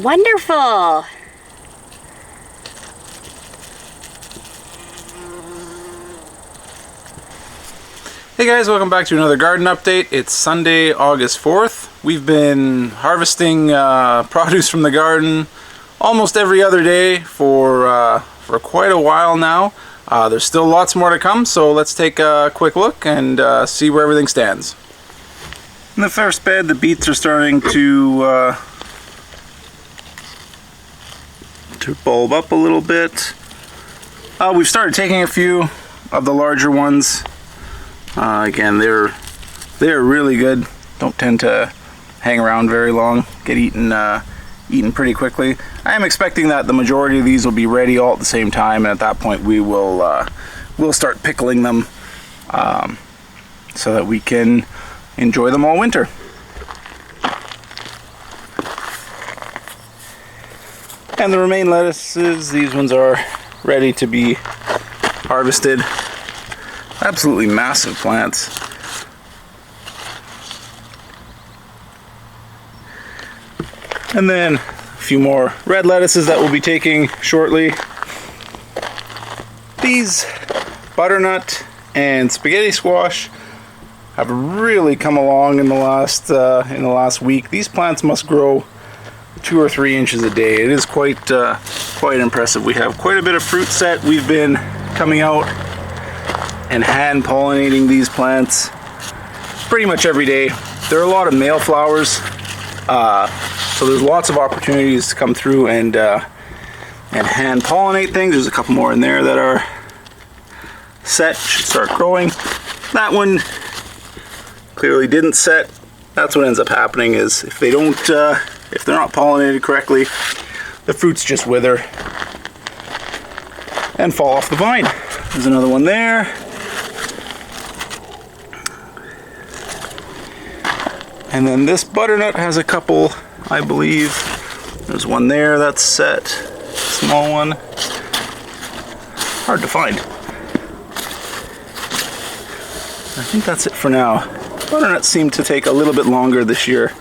Wonderful. Hey guys, welcome back to another garden update. It's Sunday, August 4th. We've been harvesting produce from the garden almost every other day for quite a while now. There's still lots more to come, so let's take a quick look and see where everything stands. In the first bed, the beets are starting to bulb up a little bit. We've started taking a few of the larger ones. Again, they're really good. Don't tend to hang around very long. Get eaten pretty quickly. I am expecting that the majority of these will be ready all at the same time, and at that point we will we'll start pickling them so that we can enjoy them all winter. And the romaine lettuces, these ones are ready to be harvested. Absolutely massive plants. And then a few more red lettuces that we'll be taking shortly. These butternut and spaghetti squash have really come along in the last week. These plants must grow 2 or 3 inches a day. It is quite impressive. We have quite a bit of fruit set. We've been coming out and hand pollinating these plants pretty much every day. There are a lot of male flowers, so there's lots of opportunities to come through and hand pollinate things. There's a couple more in there that are set, should start growing. That one clearly didn't set. That's what ends up happening, is if they don't, if they're not pollinated correctly, the fruits just wither and fall off the vine. There's another one there. And then this butternut has a couple, I believe. There's one there that's set, small one. Hard to find. I think that's it for now. Butternuts seem to take a little bit longer this year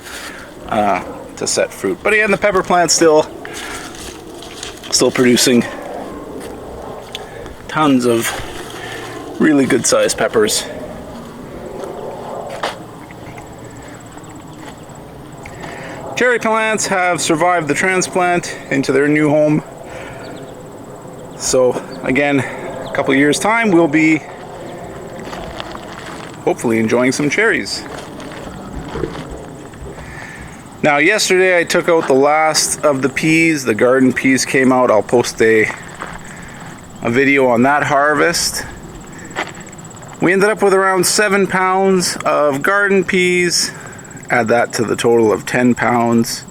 to set fruit. But again, the pepper plant's still producing tons of really good sized peppers. Cherry plants have survived the transplant into their new home. So again, a couple of years time, we'll be hopefully enjoying some cherries. Now yesterday I took out the last of the peas. The garden peas came out. I'll post a video on that harvest. We ended up with around 7 pounds of garden peas. Add that to the total of 10 pounds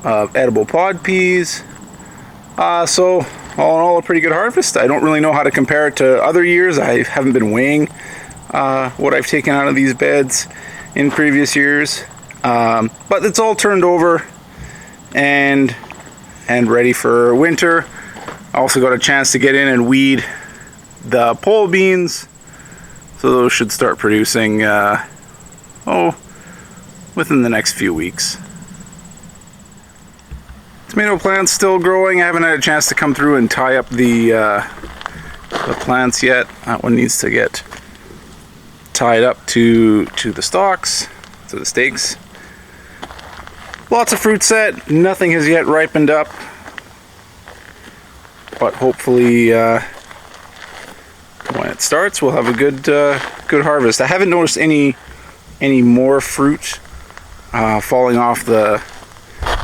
of edible pod peas. So all in all, a pretty good harvest. I don't really know how to compare it to other years. I haven't been weighing what I've taken out of these beds in previous years. But it's all turned over and ready for winter. I also got a chance to get in and weed the pole beans, so those should start producing within the next few weeks. Tomato plants still growing. I haven't had a chance to come through and tie up the plants yet. That one needs to get tied up to the stalks, to the stakes. Lots of fruit set. Nothing has yet ripened up, but hopefully when it starts, we'll have a good harvest. I haven't noticed any more fruit falling off the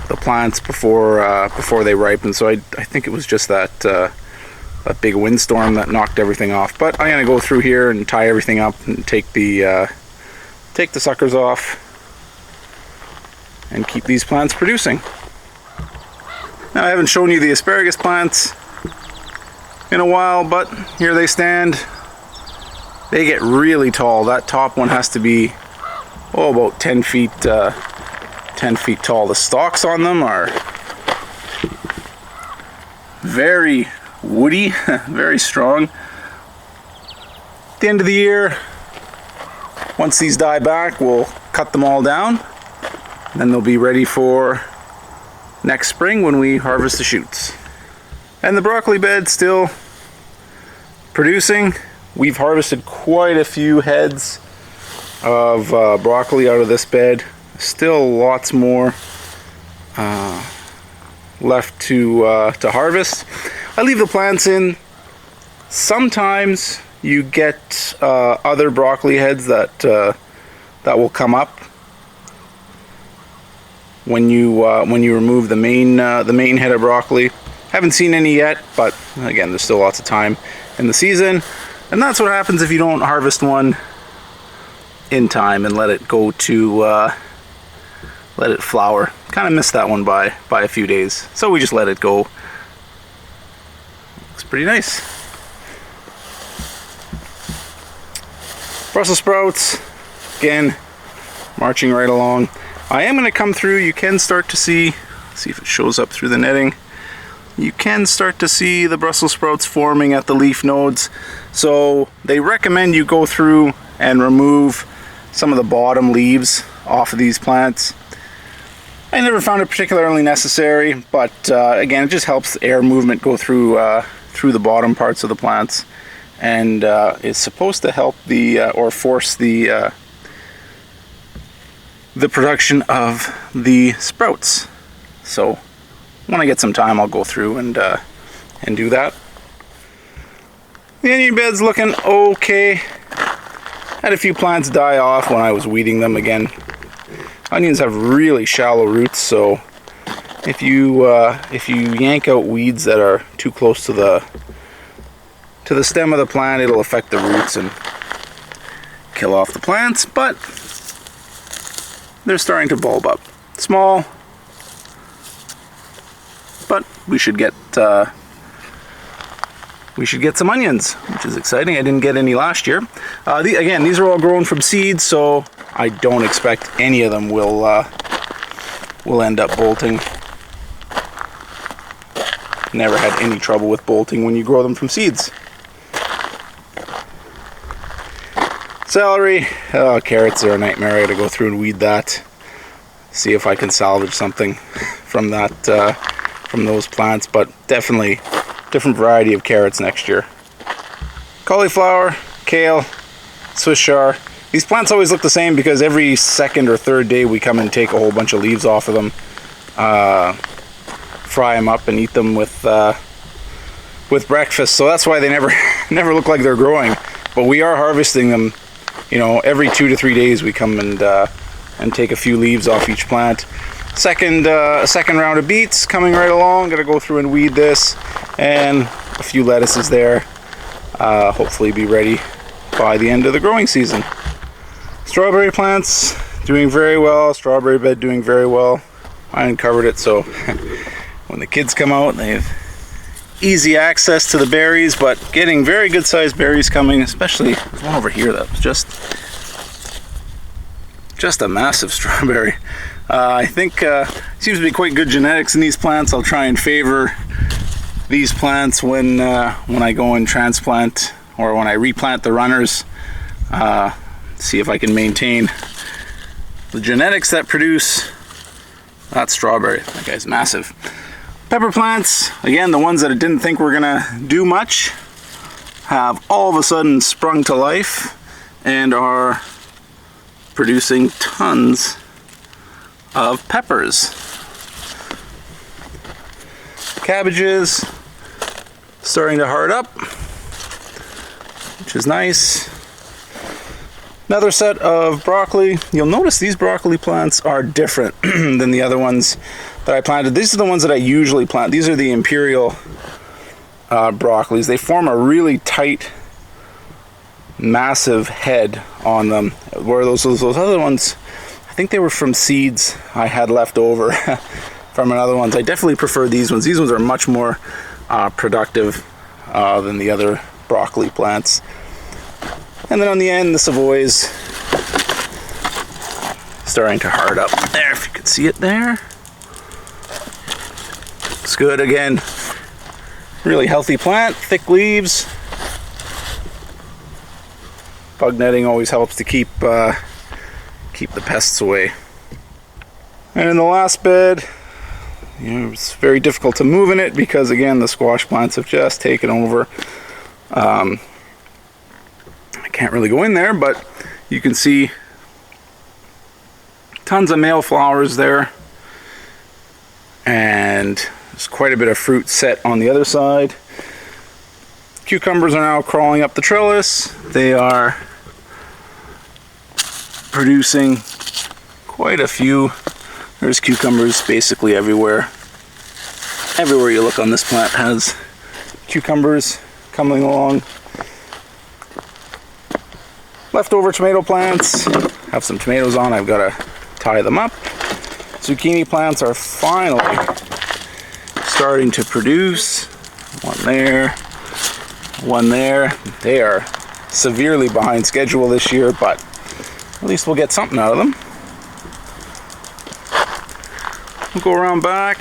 plants before they ripen. So I think it was just that big windstorm that knocked everything off. But I'm gonna go through here and tie everything up and take the suckers off and keep these plants producing. Now, I haven't shown you the asparagus plants in a while, but here they stand. They get really tall. That top one has to be about 10 feet tall. The stalks on them are very woody, very strong. At the end of the year, once these die back, we'll cut them all down. Then they'll be ready for next spring when we harvest the shoots. And the broccoli bed still producing. We've harvested quite a few heads of broccoli out of this bed. Still lots more left to harvest. I leave the plants in. Sometimes you get other broccoli heads that will come up when you remove the main head of broccoli. Haven't seen any yet, but again, there's still lots of time in the season, and that's what happens if you don't harvest one in time and let it go to let it flower. Kind of missed that one by a few days, so we just let it go. Looks pretty nice. Brussels sprouts, again, marching right along. I am going to come through. You can start to see if it shows up through the netting. You can start to see the Brussels sprouts forming at the leaf nodes. So they recommend you go through and remove some of the bottom leaves off of these plants. I never found it particularly necessary, but again, it just helps air movement go through the bottom parts of the plants, and is supposed to help or force the production of the sprouts. So when I get some time, I'll go through and do that. The onion bed's looking okay. Had a few plants die off when I was weeding them again. Onions have really shallow roots, so if you yank out weeds that are too close to the stem of the plant, it'll affect the roots and kill off the plants. But they're starting to bulb up. Small, but we should get some onions, which is exciting. I didn't get any last year. Again, these are all grown from seeds, so I don't expect any of them will end up bolting. Never had any trouble with bolting when you grow them from seeds. Celery, carrots are a nightmare. I gotta go through and weed that. See if I can salvage something from that, from those plants, but definitely different variety of carrots next year. Cauliflower, kale, Swiss chard. These plants always look the same because every second or third day we come and take a whole bunch of leaves off of them, fry them up and eat them with breakfast. So that's why they never look like they're growing. But we are harvesting them, every 2 to 3 days we come and take a few leaves off each plant. Second round of beets coming right along. Gotta go through and weed this, and a few lettuces there. Hopefully be ready by the end of the growing season. Strawberry plants doing very well. Strawberry bed doing very well. I uncovered it, so when the kids come out, they have easy access to the berries, but getting very good sized berries coming, especially there's one over here that was just a massive strawberry. I think seems to be quite good genetics in these plants. I'll try and favor these plants when I go and transplant, or when I replant the runners. See if I can maintain the genetics that produce that strawberry. That guy's massive. Pepper plants, again, the ones that I didn't think were gonna do much, have all of a sudden sprung to life and are producing tons of peppers. Cabbages starting to heart up, which is nice. Another set of broccoli. You'll notice these broccoli plants are different than the other ones that I planted. These are the ones that I usually plant. These are the imperial broccolis. They form a really tight, massive head on them, where those other ones, I think they were from seeds I had left over from another ones. I definitely prefer these ones. These ones are much more productive than the other broccoli plants. And then on the end, the Savoy is starting to heart up. There, if you can see it there. Looks good again. Really healthy plant, thick leaves. Bug netting always helps to keep the pests away. And in the last bed, You know, it's very difficult to move in it because, again, the squash plants have just taken over. I can't really go in there, but you can see tons of male flowers there, and there's quite a bit of fruit set on the other side. Cucumbers are now crawling up the trellis. They are producing quite a few. There's cucumbers basically everywhere. Everywhere you look on this plant has cucumbers coming along. Leftover tomato plants. Have some tomatoes on. I've got to tie them up. Zucchini plants are finally starting to produce. One there. One there. They are severely behind schedule this year, but at least we'll get something out of them. We'll go around back.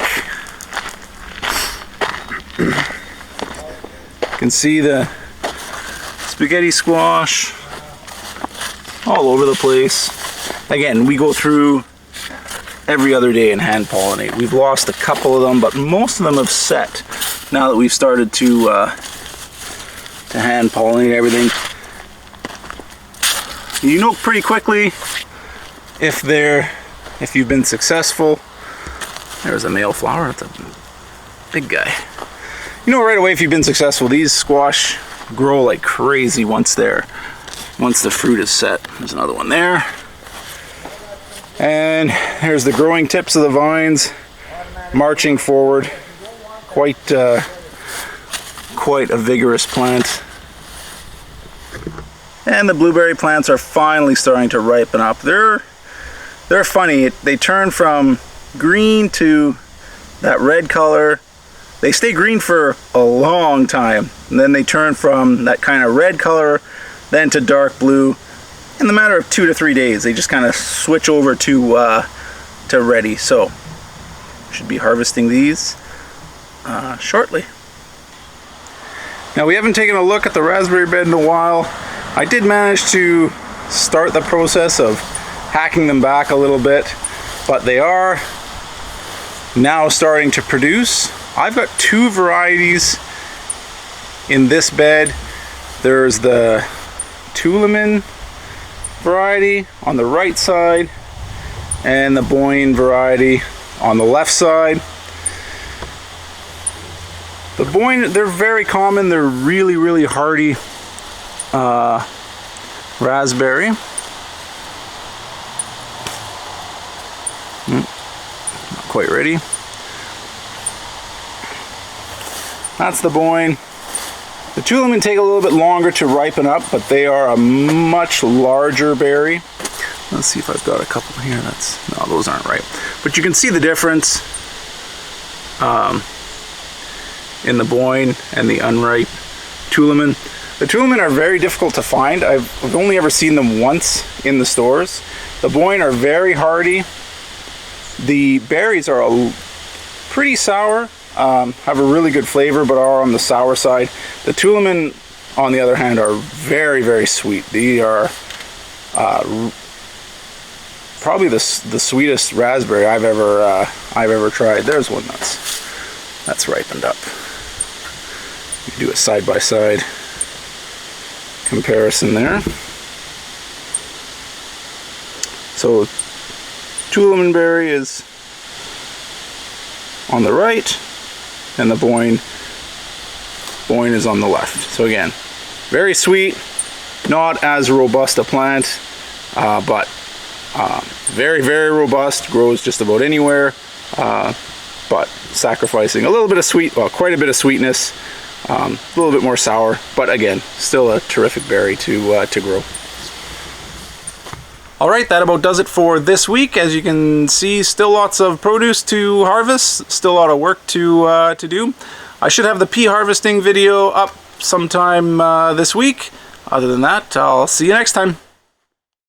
You can see the spaghetti squash all over the place. Again, we go through every other day and hand pollinate. We've lost a couple of them, but most of them have set now that we've started to hand pollinate everything. You know pretty quickly if you've been successful. There's a male flower. It's a big guy. You know right away if you've been successful. These squash grow like crazy once the fruit is set. There's another one there. And there's the growing tips of the vines marching forward. Quite a vigorous plant. And the blueberry plants are finally starting to ripen up. They're funny. They turn from green to that red color. They stay green for a long time, and then they turn from that kind of red color then to dark blue in the matter of 2 to 3 days. They just kind of switch over to ready. So should be harvesting these shortly. Now, we haven't taken a look at the raspberry bed in a while. I did manage to start the process of hacking them back a little bit, but they are now starting to produce. I've got 2 varieties in this bed. There's the Tuleman variety on the right side and the Boyne variety on the left side. The Boyne, they're very common. They're really hardy raspberry. Not quite ready. That's the Boyne. The Tuleman take a little bit longer to ripen up, but they are a much larger berry. Let's see if I've got a couple here. No, those aren't right. But you can see the difference in the Boyne and the unripe Tuleman. The Tuleman are very difficult to find. I've only ever seen them once in the stores. The Boyne are very hardy. The berries are pretty sour, have a really good flavor, but are on the sour side. The Tuleman, on the other hand, are very sweet. They are probably the sweetest raspberry I've ever tried. There's one that's ripened up. You can do a side-by-side comparison there. So Tuleman berry is on the right, and the Boyne is on the left. So again, very sweet, not as robust a plant, but very robust, grows just about anywhere, but sacrificing a little bit of quite a bit of sweetness, a little bit more sour, but again, still a terrific berry to grow. Alright, that about does it for this week. As you can see, still lots of produce to harvest, still a lot of work to do. I should have the pea harvesting video up sometime this week. Other than that, I'll see you next time.